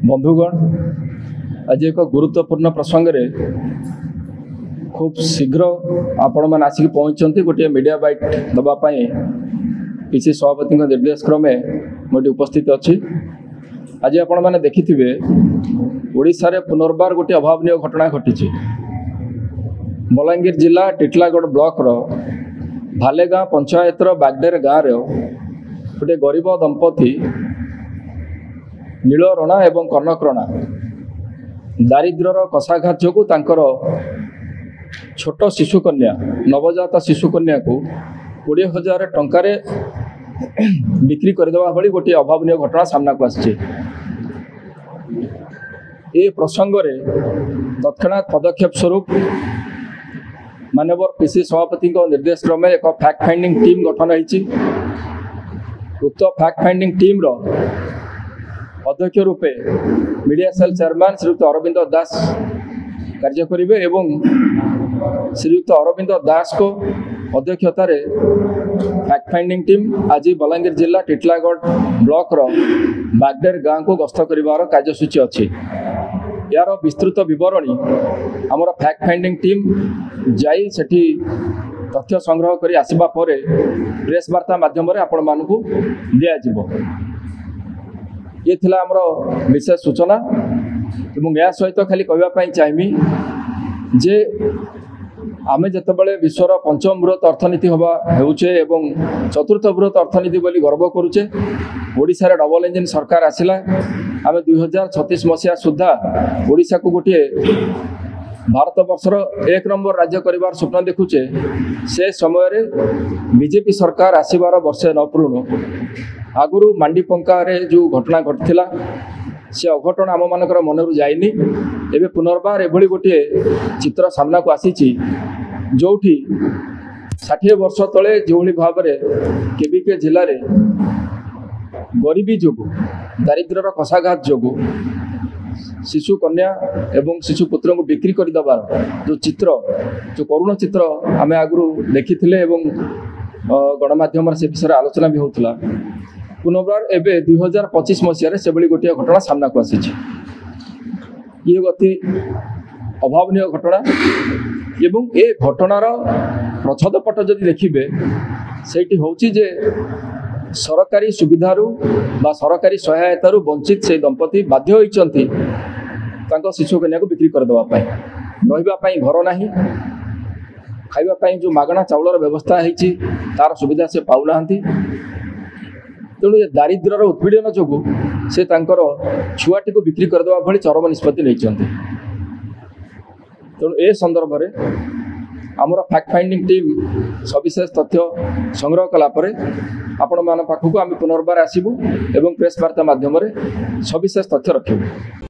बंधुगण आज एक गुरुत्वपूर्ण प्रसंग रे खूब शीघ्र आपण मैंने आसिक पहुँचती गोटे मीडिया बाइट दवापाई पीसी सभापति निर्देश क्रमे मुझे उपस्थित अच्छी। आज आपण मैंने देखिथिबे ओडिशा रे पुनर्बार गोटे अभावनीय घटना घटी। बलांगीर जिला टिटलागढ़ ब्लॉक रो भालेगाँ पंचायत बागडेर गाँव गोटे गरीब दंपति नीलरणा एवं कनकरणा दारिद्र्यर कषाघात जो छोट शिशुकन्या नवजात शिशुकन्या को 20,000 टंकार बिक्री करदेवा भली गोटे अभावनीय घटना सामना को आसी। ए प्रसंग रे तत्क्षणात पदक्षेप स्वरूप माननीय पीसी सभापति निर्देश क्रमे एक फैक्ट फाइंडिंग टीम गठन होती। उक्त फैक्ट फाइंडिंग टीम रो अध्यक्ष रूपे मीडिया सेल चेयरमैन श्रीयुक्त अरविंद दास कार्य करेंगे एवं श्रीयुक्त अरविंद दास को अध्यक्षतार फैक्ट फाइंडिंग टीम आज बलांगीर जिला टिटलागढ़ ब्लॉक रो बागडेर गाँव को गस्त कर कार्यसूची अच्छी। यार विस्तृत विवरणी आमर फैक्ट फाइंडिंग टीम जाई सेठी तथ्य संग्रह कर आसवा पर प्रेस वार्ता माध्यम आपण मानू दिज्व। ये थिला आमर विशेष सूचना एवं या सहित खाली कहवाई चाहिए जे आमे जतबेले विश्वर पंचम बृहत अर्थनीति हवा हेउचे एवं चतुर्थ बृहत अर्थनीति बोली गर्व करुचे। ओडिशा रे डबल इंजिन सरकार आसिला आमे 2036 मसीहा सुधा ओडिशा को गोटे भारत वर्षर 1 नंबर राज्य करिवार स्वप्न देखुचे। से समय रे बीजेपी सरकार आसीबार वर्षे न पूर्ण आगुरु मांडी पंका रे जो घटना घटिथिला से अघटन आम मानकर मन जाइनी। एबे पुनर्बार एभली गोटे चित्र सामना को आसीची जोठी 60 वर्ष तले जो भाव में केबीके जिले में गरीबी जो दारिद्र्यर कषाघात जो शिशु कन्या एवं शिशु पुत्र को बिक्री करदेवार जो चित्र जो करुण चित्र आम आगु देखी गणमाध्यम से विषय आलोचना भी होता। पुनर्बार एबे 2025 मसीह से भली गोटे घटना सामना को आसी। ये अति अभावनीय घटना एवं ए घटनार प्रच्छद पट जदि देखिए सेठी होची जे सरकारी सुविधारू बा सरकारी सहायतारू वंचित से दंपति बाध्य होइचंती तांको शिशु कन्या को बिक्री करदेवा रही घर नाही खाइबा जो मागणा चाउलर व्यवस्था होती तार सुविधा से पाऊना। तेणु ये दारिद्र्यर उत्पीड़न जो से छुआटी को बिक्री करदेवा भली चरम निष्पत्ति नहीं। तेणु ए संदर्भ में आमर फैक्ट फाइंडिंग टीम सविशेष तथ्य संग्रह कलापर आपण मान पाखक आम पुनर्बार आसबू एवं प्रेस वार्ता माध्यम सविशेष तथ्य रखिबू।